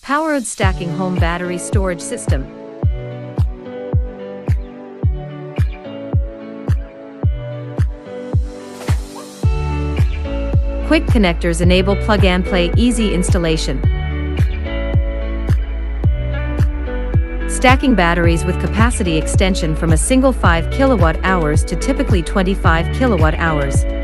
POWEROAD Stacking Home Battery Storage System. Quick connectors enable plug-and-play easy installation. Stacking batteries with capacity extension from a single 5 kWh to typically 25 kWh.